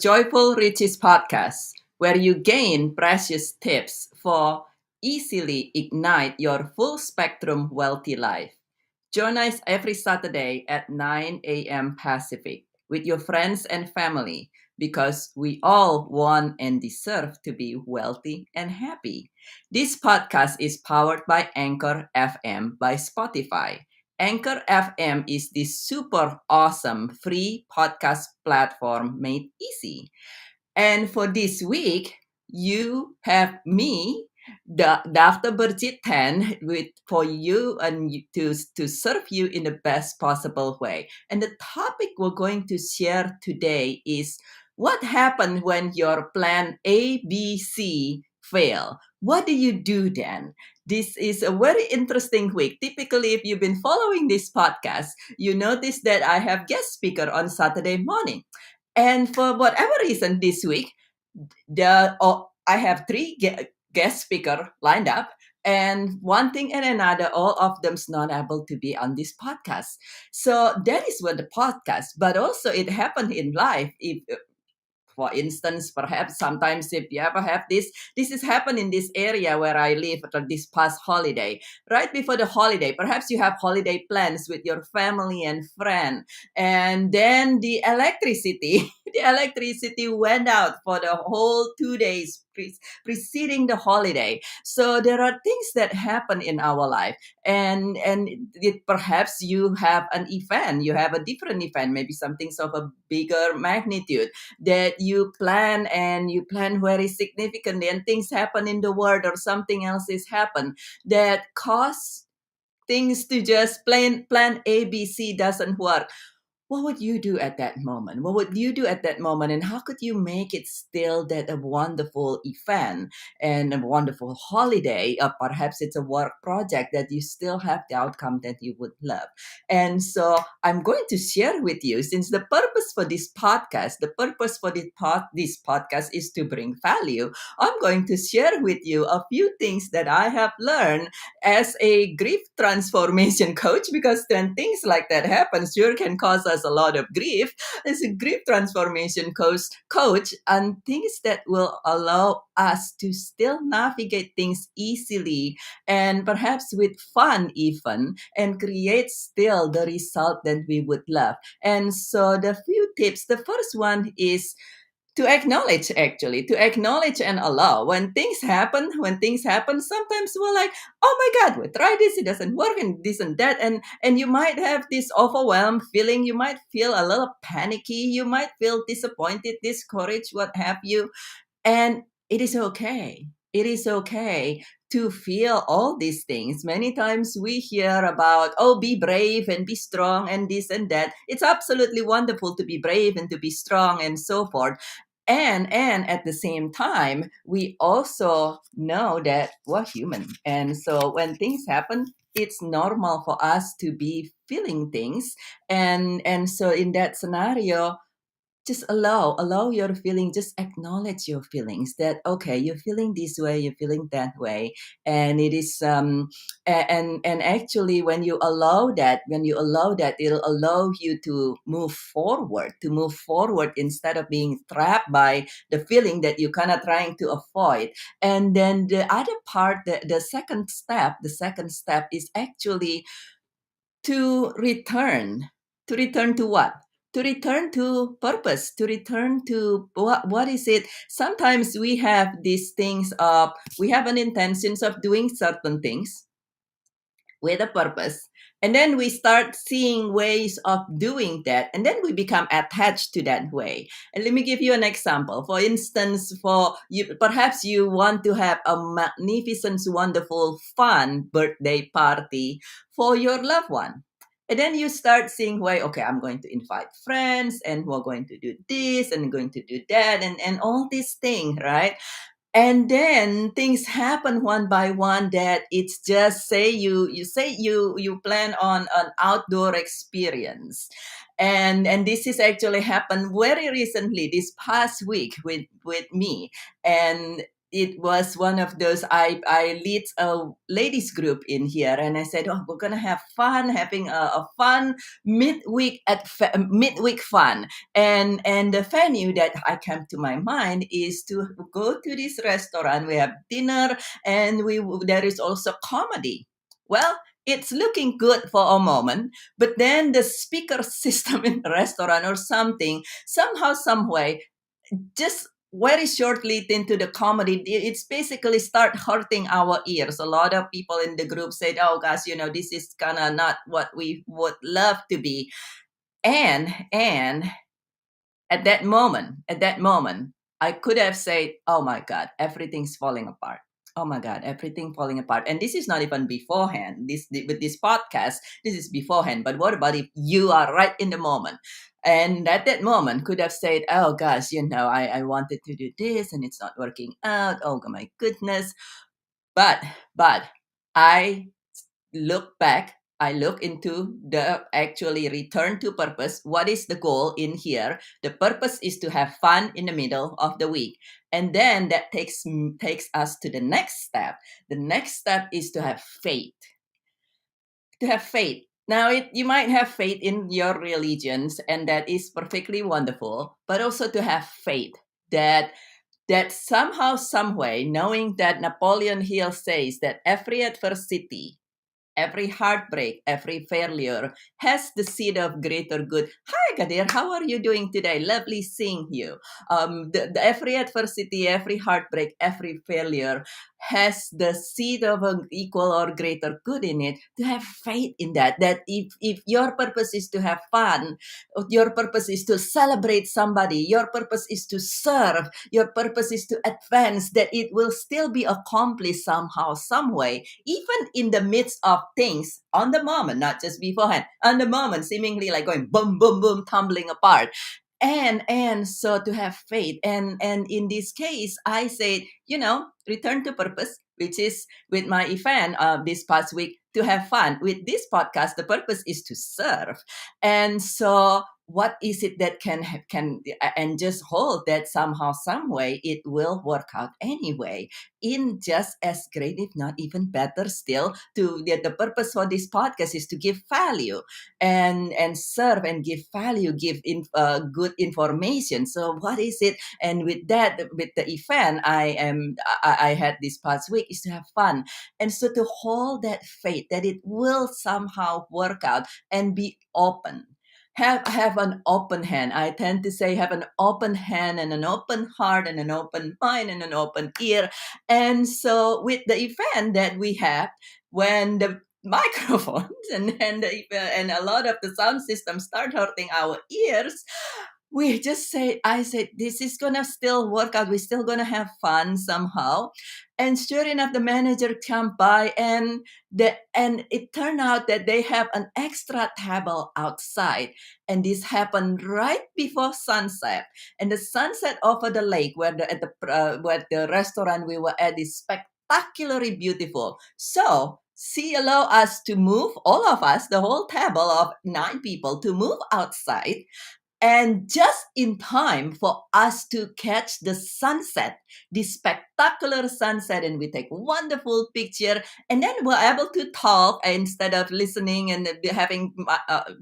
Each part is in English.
Joyful Riches podcast, where you gain precious tips for easily ignite your full spectrum wealthy life. Join us every Saturday at 9 a.m. Pacific with your friends and family because we all want and deserve to be wealthy and happy. This podcast is powered by Anchor FM by Spotify. Anchor FM is this super awesome free podcast platform made easy. And for this week, you have me, Dr. Burjit Tan, with for you and to serve you in the best possible way. And the topic we're going to share today is what happened when your plan ABC fail. What do you do then? This is a very interesting week. Typically, if you've been following this podcast, you notice that I have guest speaker on Saturday morning. And for whatever reason this week, I have three guest speaker lined up, and one thing and another, all of them's not able to be on this podcast. So that is what the podcast. But also, it happened in life. If for instance, perhaps sometimes if you ever have this is happened in this area where I live for this past holiday. Right before the holiday, perhaps you have holiday plans with your family and friend, and then the electricity, the electricity went out for the whole 2 days preceding the holiday. So there are things that happen in our life, and perhaps you have an event, you have a different event, maybe something of a bigger magnitude that you plan very significantly, and things happen in the world or something else is happen that cause things to just plan ABC doesn't work. What would you do at that moment? What would you do at that moment? And how could you make it still that a wonderful event and a wonderful holiday? Or perhaps it's a work project that you still have the outcome that you would love. And so I'm going to share with you, since the purpose for this podcast, the purpose for this podcast is to bring value. I'm going to share with you a few things that I have learned as a grief transformation coach, because when things like that happen, sure can cause us a lot of grief. As a grief transformation coach, and things that will allow us to still navigate things easily and perhaps with fun even, and create still the result that we would love. And so the few tips, the first one is to acknowledge, actually to acknowledge and allow when things happen. Sometimes we're like, oh my god, we try this, it doesn't work, and this and that, and you might have this overwhelmed feeling, you might feel a little panicky, you might feel disappointed, discouraged, what have you. And it is okay. It is okay to feel all these things. Many times we hear about, oh, be brave and be strong and this and that. It's absolutely wonderful to be brave and to be strong and so forth. And at the same time, we also know that we're human. And so when things happen, it's normal for us to be feeling things. And so in that scenario, just allow your feeling, just acknowledge your feelings, that okay, you're feeling this way, you're feeling that way. And it is and actually when you allow that, it'll allow you to move forward instead of being trapped by the feeling that you're kind of trying to avoid. And then the other part, the second step is actually to return to what? To return to purpose, to return to what is it. Sometimes we have these things of, we have an intentions of doing certain things with a purpose, and then we start seeing ways of doing that, and then we become attached to that way. And let me give you an example. For instance, for you, perhaps you want to have a magnificent, wonderful, fun birthday party for your loved one. And then you start seeing why, okay, I'm going to invite friends, and we're going to do this and going to do that, and all these things, right? And then things happen one by one, that it's just say you plan on an outdoor experience. And this is actually happened very recently, this past week with me. And it was one of those, I lead a ladies group in here, and I said, oh, we're gonna have fun, having a fun midweek fun, and the venue that I came to my mind is to go to this restaurant. We have dinner, and there is also comedy. Well, it's looking good for a moment, but then the speaker system in the restaurant or something, somehow, some way, just very shortly into the comedy, it's basically start hurting our ears. A lot of people in the group said, oh gosh, this is kind of not what we would love to be. And at that moment, I could have said, oh my God, everything's falling apart. Oh my God, everything falling apart. And this is not even beforehand. With this podcast, this is beforehand. But what about if you are right in the moment? And at that moment, could have said, oh gosh, I wanted to do this and it's not working out. Oh my goodness. But I look back, I look into the actually return to purpose. What is the goal in here? The purpose is to have fun in the middle of the week. And then that takes us to the next step. The next step is to have faith. To have faith. Now, you might have faith in your religions, and that is perfectly wonderful, but also to have faith that somehow, some way, knowing that Napoleon Hill says that every adversity, every heartbreak, every failure has the seed of greater good. Hi, Gadir. How are you doing today? Lovely seeing you. Every adversity, every heartbreak, every failure has the seed of an equal or greater good in it. To have faith in that if your purpose is to have fun, or your purpose is to celebrate somebody, your purpose is to serve, your purpose is to advance, that it will still be accomplished somehow, some way, even in the midst of things on the moment, not just beforehand, on the moment, seemingly like going boom, boom, boom, tumbling apart. And so to have faith, and in this case, I said, return to purpose, which is with my event this past week, to have fun. With this podcast, the purpose is to serve. And so what is it that can and just hold that somehow, some way, it will work out anyway, in just as great, if not even better still. To the purpose for this podcast is to give value and serve and give value, give good information. So what is it? And with that, with the event I had this past week, is to have fun. And so to hold that faith that it will somehow work out, and be open. Have an open hand. I tend to say, have an open hand and an open heart and an open mind and an open ear. And so with the event that we have, when the microphones and a lot of the sound systems start hurting our ears, I said, this is gonna still work out. We're still gonna have fun somehow. And sure enough, the manager came by, and it turned out that they have an extra table outside. And this happened right before sunset. And the sunset over the lake where where the restaurant we were at is spectacularly beautiful. So she allowed us to move, all of us, the whole table of 9 people, to move outside, and just in time for us to catch the sunset, the spectacular sunset, and we take wonderful picture, and then we're able to talk instead of listening and having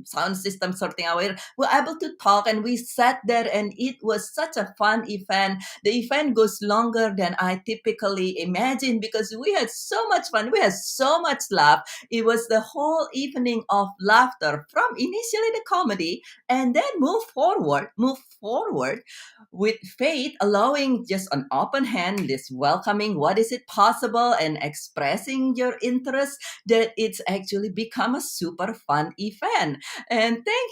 sound system sorting our ear. We're able to talk, and we sat there, and it was such a fun event. The event goes longer than I typically imagine, because we had so much fun, we had so much laugh. It was the whole evening of laughter, from initially the comedy, and then move forward with faith, allowing just an open hand, this welcoming what is it possible, and expressing your interest, that it's actually become a super fun event. And thank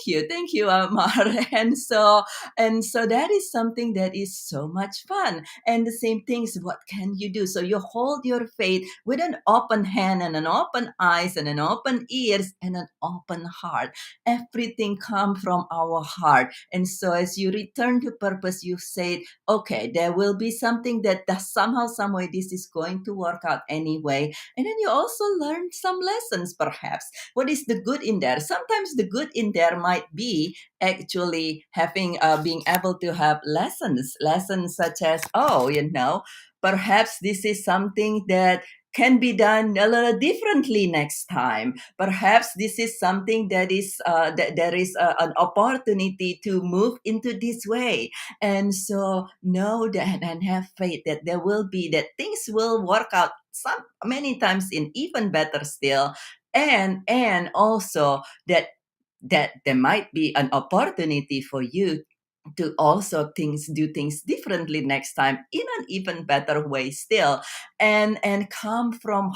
you, Amar. And so that is something that is so much fun. And the same things, what can you do? So you hold your faith with an open hand and an open eyes and an open ears and an open heart. Everything comes from our heart. And so as you return to purpose, you say, okay, there will be something that somehow, some way, this is going to work out anyway. And then you also learn some lessons, perhaps. What is the good in there? Sometimes the good in there might be actually having being able to have lessons such as, perhaps this is something that can be done a little differently next time. Perhaps this is something that is that there is an opportunity to move into this way. And so know that and have faith that there will be that things will work out some many times in even better still. And also that there might be an opportunity for you to also do things differently next time in an even better way still, and come from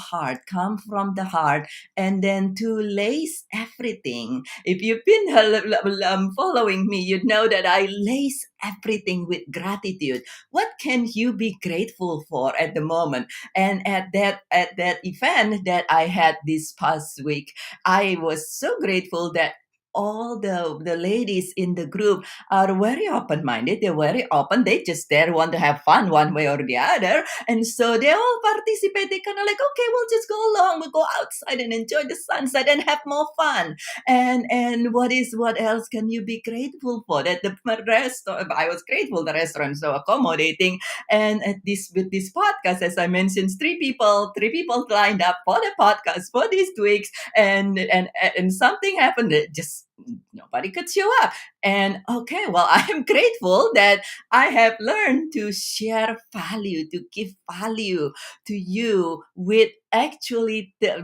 the heart, and then to lace everything. If you've been following me, you know that I lace everything with gratitude. What can you be grateful for at the moment? And at that event that I had this past week, I was so grateful that all the ladies in the group are very open-minded. They're very open. They just there want to have fun one way or the other. And so they all participate. They kind of like, okay, we'll just go along. We'll go outside and enjoy the sunset and have more fun. And what else can you be grateful for? That the restaurant, I was grateful the restaurant is so accommodating. And at this with this podcast, as I mentioned, three people lined up for the podcast for these 2 weeks, and something happened that just nobody could show up. And okay, well, I am grateful that I have learned to share value, to give value to you with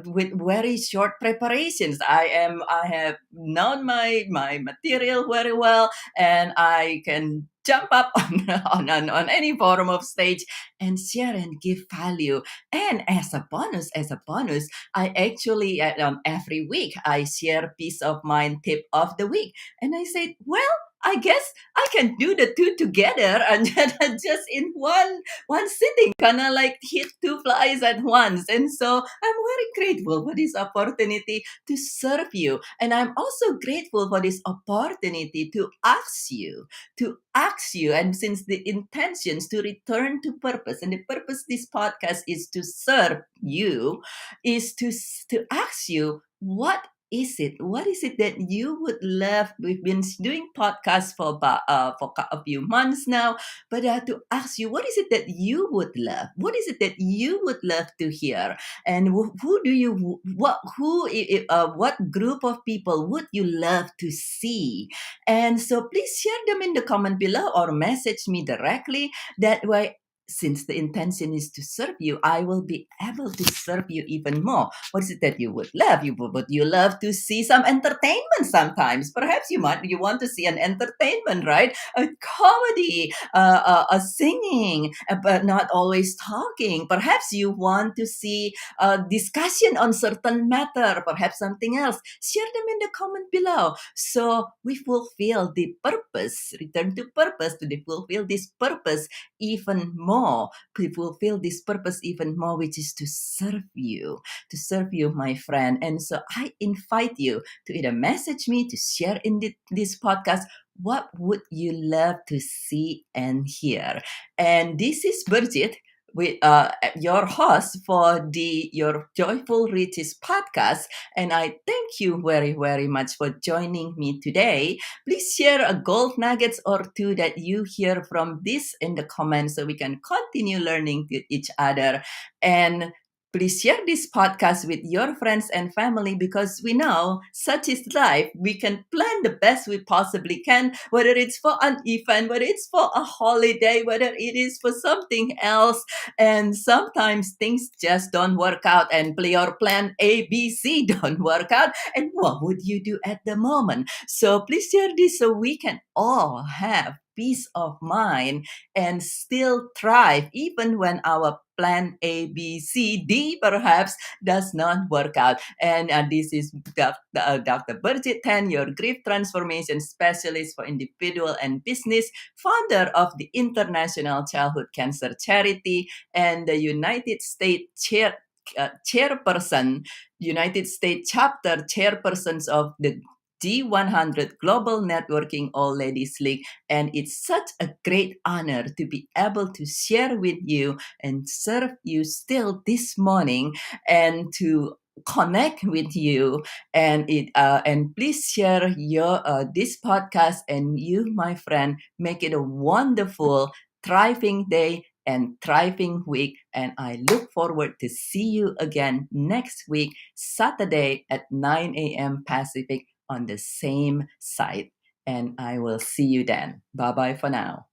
with very short preparations. I have known my material very well, and I can jump up on any forum of stage and share and give value. And as a bonus, I actually every week I share piece of mind tip of the week, and I said, well, I guess I can do the two together and just in one sitting, kind of like hit two flies at once. And so I'm very grateful for this opportunity to serve you, and I'm also grateful for this opportunity to ask you. And since the intentions to return to purpose, and the purpose this podcast is to serve you, is to ask you, what is it that you would love? We've been doing podcasts for about for a few months now, but to ask you, what is it that you would love? What is it that you would love to hear? And who do you what group of people would you love to see? And so please share them in the comment below or message me directly. That way, since the intention is to serve you, I will be able to serve you even more. What is it that you would love? Would you love to see some entertainment sometimes? Perhaps you want to see an entertainment, right? A comedy, a singing, but not always talking. Perhaps you want to see a discussion on certain matter, perhaps something else. Share them in the comment below. So we fulfill the purpose, return to purpose, to fulfill this purpose even more, to fulfill this purpose even more, which is to serve you, my friend. And so I invite you to either message me, to share in this podcast, what would you love to see and hear? And this is Birgit, with your host for your Joyful Riches podcast. And I thank you very, very much for joining me today. Please share a gold nuggets or two that you hear from this in the comments, so we can continue learning with each other. And please share this podcast with your friends and family, because we know such is life. We can plan the best we possibly can, whether it's for an event, whether it's for a holiday, whether it is for something else. And sometimes things just don't work out, and your plan A, B, C don't work out. And what would you do at the moment? So please share this so we can all have peace of mind and still thrive, even when our plan A, B, C, D perhaps does not work out. And this is Dr. Birgit Tan, your grief transformation specialist for individual and business, founder of the International Childhood Cancer Charity, and the United States chairperson, United States chapter chairpersons of the G100 Global Networking All Ladies League. And it's such a great honor to be able to share with you and serve you still this morning, and to connect with you. And please share your this podcast, and you, my friend, make it a wonderful, thriving day and thriving week. And I look forward to see you again next week, Saturday at 9 a.m. Pacific on the same site. And I will see you then. Bye bye for now.